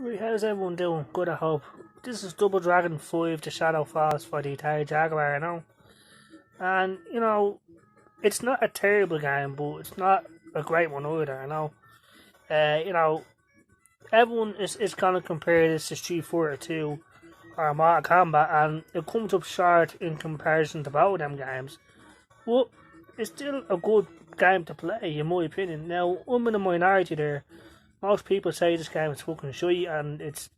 Right, how's everyone doing? Good, I hope. This is Double Dragon 5 The Shadow Falls for the Atari Jaguar, And, it's not a terrible game, but it's not a great one either, Uh, you know, everyone is going to compare this to Street Fighter 2 or Mortal Kombat, and it comes up short in comparison to both them games. But it's still a good game to play, in my opinion. Now, I'm in the minority there. Most people say this game is fucking shite and it's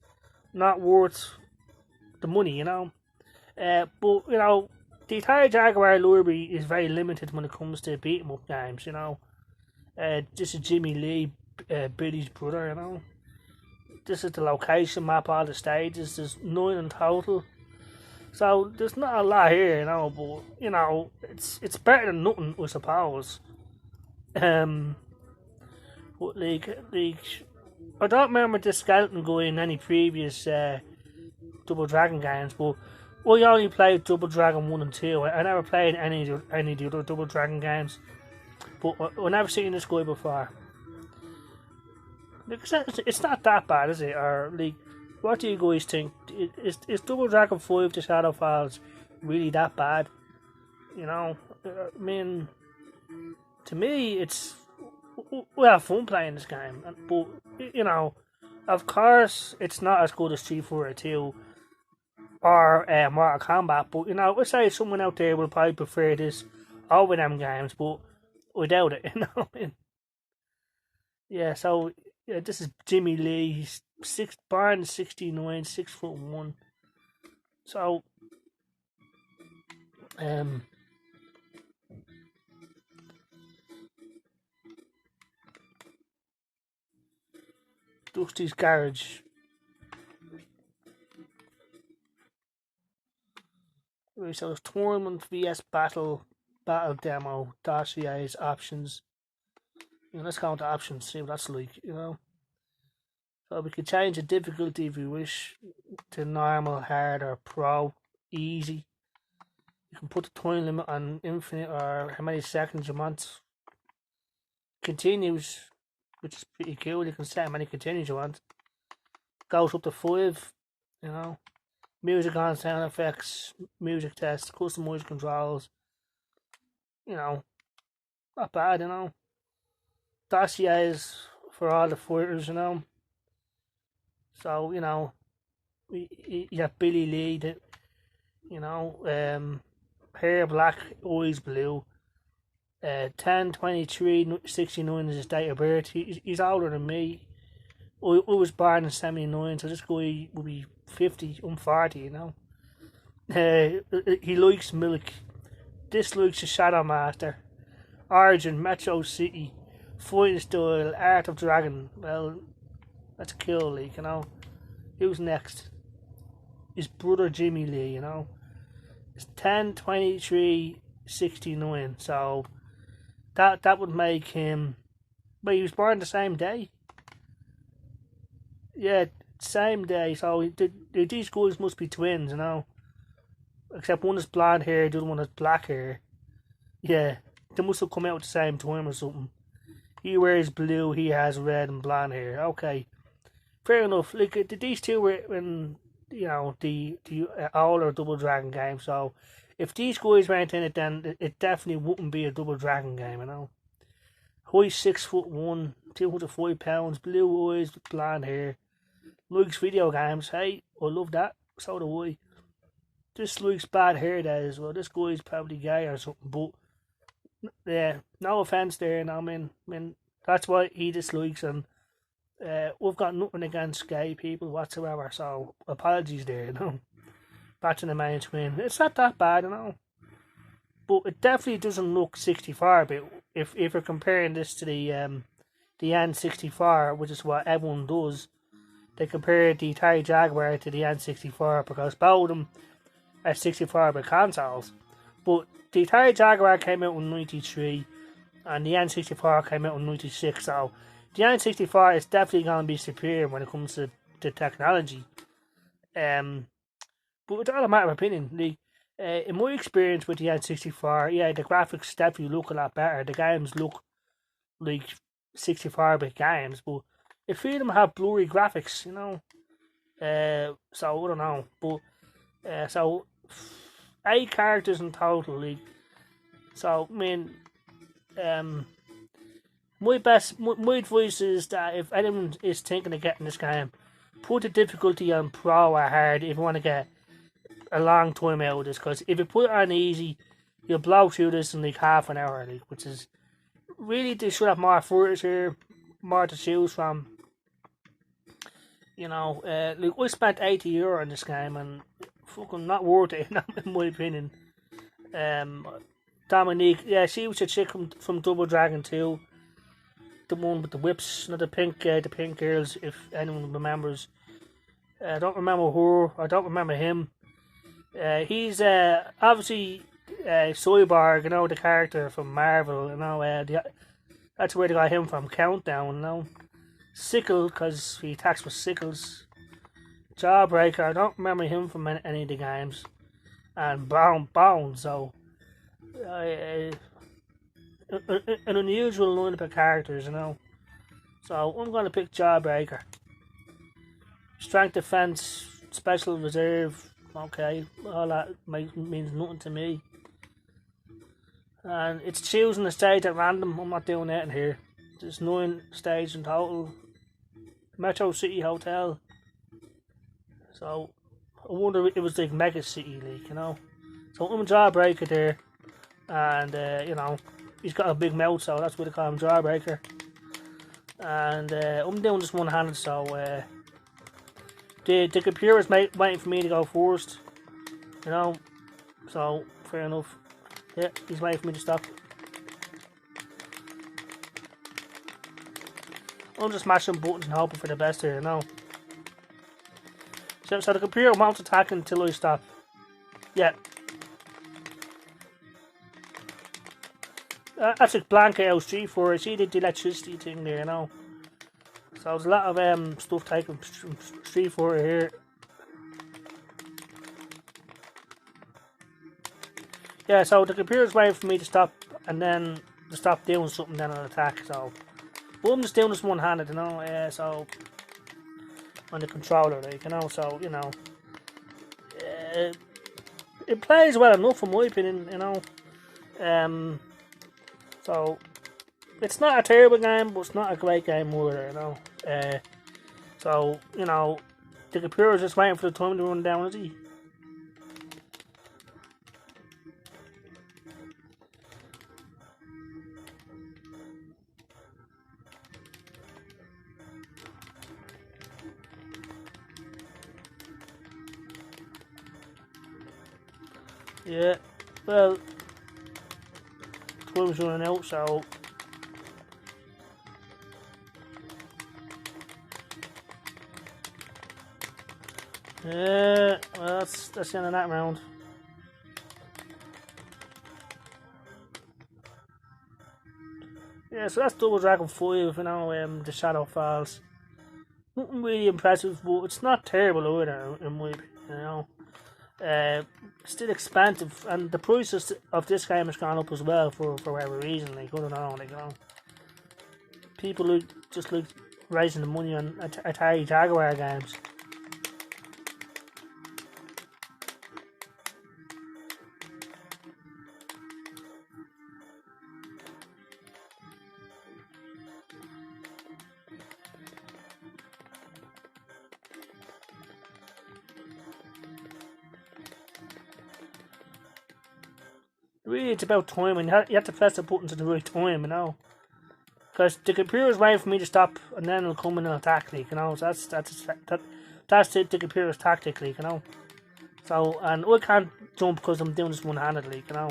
not worth the money. But the entire Jaguar library is very limited when it comes to beat 'em up games. This is Jimmy Lee, Billy's brother. This is the location map, all the stages. There's 9 in total, so there's not a lot here. But it's better than nothing, I suppose. Um, but I don't remember the skeleton guy in any previous Double Dragon games, but I only played Double Dragon 1 and 2. I never played any of the other Double Dragon games, but I've never seen this guy before. It's not that bad, is it? Or, what do you guys think? Is Double Dragon 5 The Shadow Falls really that bad? I mean, to me, we have fun playing this game, but, of course, it's not as good as Street Fighter 2 or Mortal Kombat, but I say someone out there will probably prefer this over them games, but I doubt it. Yeah, so this is Jimmy Lee. He's born 69, 6'1". So, Dusty's Garage. Right, so there's tournament vs battle demo, dossiers, options. Let's go into options, see what that's like. So we can change the difficulty if we wish to normal, hard, or pro, easy. You can put the time limit on infinite or how many seconds you want. Continues, which is pretty cool. You can set how many continues you want. Goes up to 5, Music on, sound effects, music tests, customized controls. Not bad. Dossiers for all the fighters. So, you have Billy Lee, hair black, eyes blue. 10/23/69 is his date of birth. He's older than me. I was born in 79, so this guy will be 50. I'm 40. He likes milk. Dislikes the Shadow Master. Origin, Metro City. Fighting style, Art of Dragon. Well, that's cool, Who's next? His brother Jimmy Lee, It's 10/23/69, so that would make him. But he was born the same day. Yeah, same day. So these guys must be twins, Except one is blonde hair, the other one is black hair. Yeah, they must have come out at the same time or something. He wears blue, he has red and blonde hair. Okay, fair enough. These two were in, the older Double Dragon game. So if these guys weren't in it, then it definitely wouldn't be a Double Dragon game. Height 6'1", 205 pounds, blue eyes with blonde hair. Likes video games. Hey, I love that. So do I. This likes bad hair there as well. This guy's probably gay or something, but yeah, no offense there. I mean, that's what he dislikes, and we've got nothing against gay people whatsoever. So apologies there. Back to the main screen. It's not that bad, but it definitely doesn't look 64-bit. If we're comparing this to the N64, which is what everyone does, they compare the Atari Jaguar to the N64 because both of them are 64-bit consoles. But the Atari Jaguar came out in 93 and the N64 came out in 96, so the N64 is definitely going to be superior when it comes to technology. But it's all a matter of opinion. In my experience with the N64, yeah, the graphics definitely look a lot better. The games look like 64-bit games, but a few of them have blurry graphics, you know. So I don't know, but so 8 characters in total. Like, so I mean, um, my advice is that if anyone is thinking of getting this game, put the difficulty on pro or hard if you want to get a long time out of this. Because if you put it on easy, you'll blow through this in like half an hour, like, which is really, they should have more footage here, more to choose from. You know, like, I spent €80 on this game and fucking not worth it in my opinion. Dominique, yeah, she was a chick from Double Dragon 2, the one with the whips, not the pink girls. If anyone remembers, I don't remember her. I don't remember him. He's obviously Cyborg, you know, the character from Marvel. You know, that's where they got him from. Countdown, you know. Sickle, because he attacks with sickles. Jawbreaker, I don't remember him from any of the games. And Bone, so an unusual lineup of characters, you know. So I'm going to pick Jawbreaker. Strength, defense, special, reserve. Okay, all that means nothing to me. And it's choosing a stage at random. I'm not doing anything here. There's 9 stages in total. Metro City Hotel. So I wonder if it was like Mega City, like, you know. So I'm a Jawbreaker there, and you know, he's got a big mouth, so that's why they call him Jawbreaker. And I'm doing this one-handed, so the computer is waiting for me to go first, you know. So fair enough. Yeah, he's waiting for me to stop. I'm just mashing buttons and hoping for the best here, you know. So the computer won't attack until I stop. Yeah. That's a blanket out Street for it. See the electricity thing there, you know. So there's a lot of stuff taken from Street for here. Yeah, so the computer's waiting for me to stop, and then to stop doing something, then I'll attack. So, but I'm just doing this one-handed, you know. So on the controller, like, you know. So, you know, it plays well enough, in my opinion, you know. So it's not a terrible game, but it's not a great game either, you know. So, you know, the computer is just waiting for the time to run down, is he? Yeah, well, time's running out, so yeah, well, that's the end of that round. Yeah, so that's Double Dragon 5, you know. The Shadow Falls. Nothing really impressive, but it's not terrible either, in my opinion, you know. Still expensive, and the prices of this game has gone up as well for whatever reason. Like, I don't know, like, you know, people just like raising the money on Atari Jaguar games. Really, it's about timing. You have to press the buttons at the right time, you know. Because the computer's waiting for me to stop, and then it'll come in and attack, like, you know. So that's the computer's tactic, like, you know. So, and I can't jump because I'm doing this one-handed, like, you know.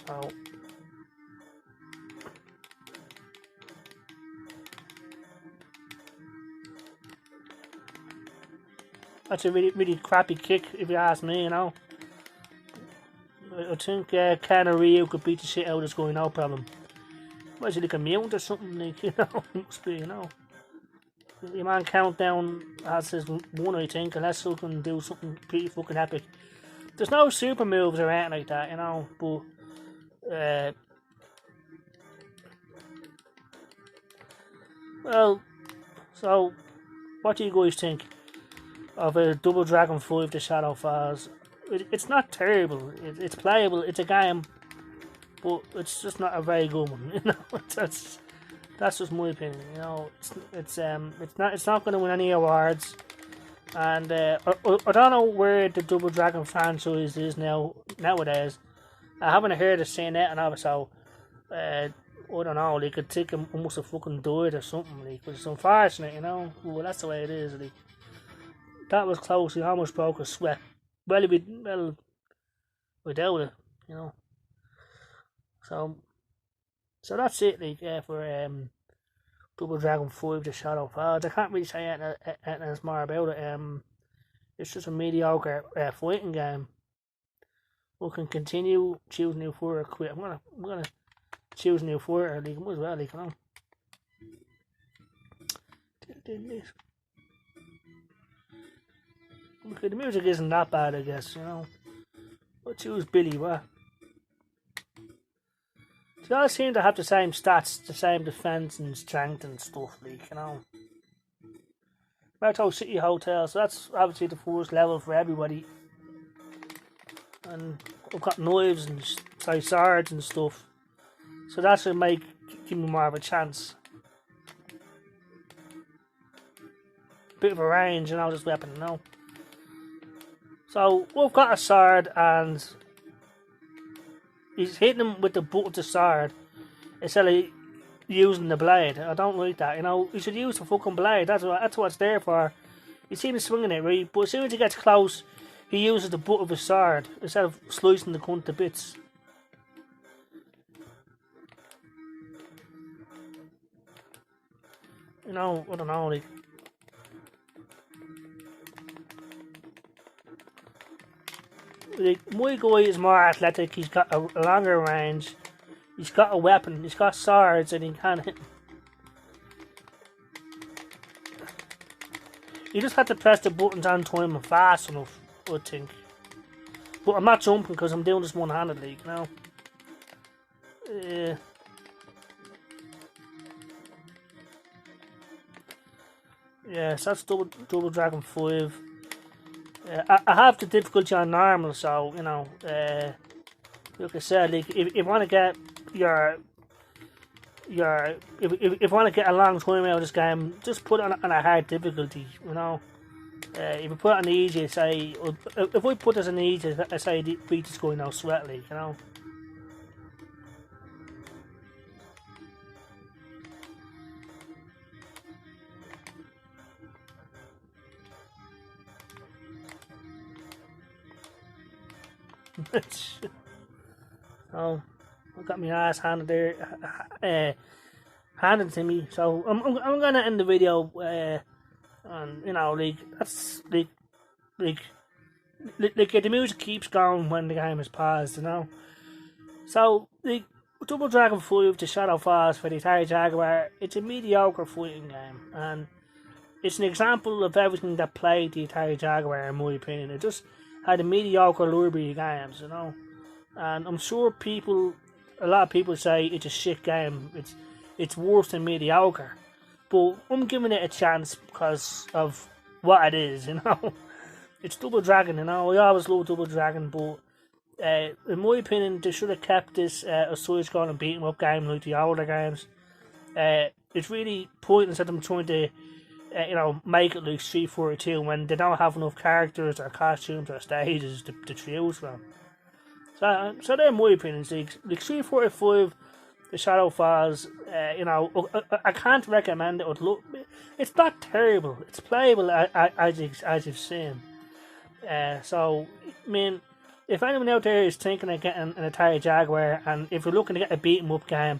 So that's a really crappy kick, if you ask me, you know. I think Ken or Ryu could beat the shit out of this guy, no problem. What is it, like a mutant or something? Like, you know, it must be, you know. Your man Countdown has his one, I think, unless he can do something pretty fucking epic. There's no super moves or anything like that, you know, but well, So, what do you guys think of a Double Dragon 5 The Shadow Falls? It's not terrible. It's playable. It's a game, but it's just not a very good one. You know, that's just my opinion. You know, it's not going to win any awards. And I don't know where the Double Dragon franchise is nowadays. I haven't heard of saying that, and so I don't know. Like, I think I must have fucking died or something. Like, it's unfortunate, you know. Well, that's the way it is. Like, that was close. He almost broke a sweat. Well, without it, you know. So that's it. Like, for Double Dragon 5 The Shadow Falls. I can't really say anything else more about it. It's just a mediocre fighting game. We can continue, choose new fighter, quit. I'm gonna choose new fighter. Like, might as well, like, you know. Okay, the music isn't that bad, I guess, you know. I'll choose Billy, what? They all seem to have the same stats, the same defense and strength and stuff, like, you know. Metro City Hotel, so that's obviously the first level for everybody. And I've got knives and swords and stuff. So that should give me more of a chance. Bit of a range, you know, this weapon, you know. So we've got a sword and he's hitting him with the butt of the sword instead of using the blade. I don't like that, you know. You should use the fucking blade. That's what it's there for. You see him swinging it, right? But as soon as he gets close, he uses the butt of his sword instead of slicing the cunt to bits. You know, I don't know, like. My guy is more athletic, he's got a longer range, he's got a weapon, he's got swords, and he can hit. You just have to press the buttons on time and fast enough, I think. But I'm not jumping because I'm doing this one-handedly, you know. Yeah, so that's Double Dragon 5. I have the difficulty on normal, so, you know, like I said, like, if you want to get if you want to get a long time out of this game, just put it on a hard difficulty, you know. If you put it on the easy, say, if we put this on the easy, I say the beat is going out sweatly, you know. So I got my ass handed there, handed to me. So I'm gonna end the video, and you know, like, that's like the music keeps going when the game is paused, you know. So the Double Dragon 5 The Shadow Falls for the Atari Jaguar, it's a mediocre fighting game, and it's an example of everything that plagued the Atari Jaguar, in my opinion. It just had a mediocre library of games, you know. And I'm sure a lot of people say it's a shit game. It's worse than mediocre. But I'm giving it a chance because of what it is, you know. It's Double Dragon, you know. I always love Double Dragon, but in my opinion, they should have kept this a side-scrolling and beat 'em up game like the older games. It's really pointless that I'm trying to you know, make it like Street Fighter 2 when they don't have enough characters or costumes or stages to choose from. So they're my opinions. Like Street Fighter 5, The Shadow Falls, you know, I can't recommend it. It's not terrible. It's playable as you've seen. So, I mean, if anyone out there is thinking of getting an Atari Jaguar, and if you're looking to get a beat 'em up game,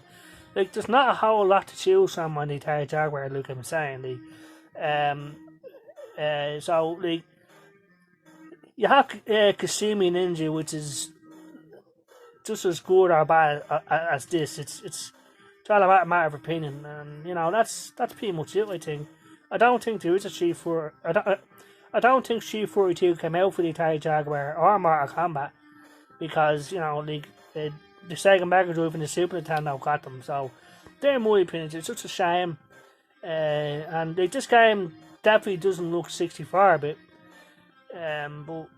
like, there's not a whole lot to choose from on the Atari Jaguar, like I'm saying. Like, so, like, you have Kasumi Ninja, which is just as good or bad as this. It's all about a matter of opinion, and you know, that's pretty much it. I think. I don't think there is a Street Fighter. I don't think Street Fighter 2 came out for the Atari Jaguar or Mortal Kombat, because, you know, like, the Sega Mega Drive and the Super Nintendo got them. So they're my opinions. It's such a shame. And this game definitely doesn't look 64 bit, but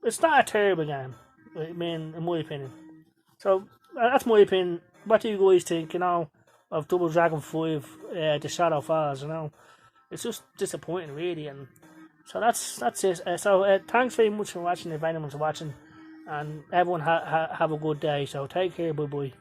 it's not a terrible game. I mean, in my opinion. So that's my opinion. What do you guys think? Of Double Dragon 5, The Shadow Falls. It's just disappointing, really. And so that's it. Thanks very much for watching. If anyone's watching, and everyone have a good day. So take care. Bye bye.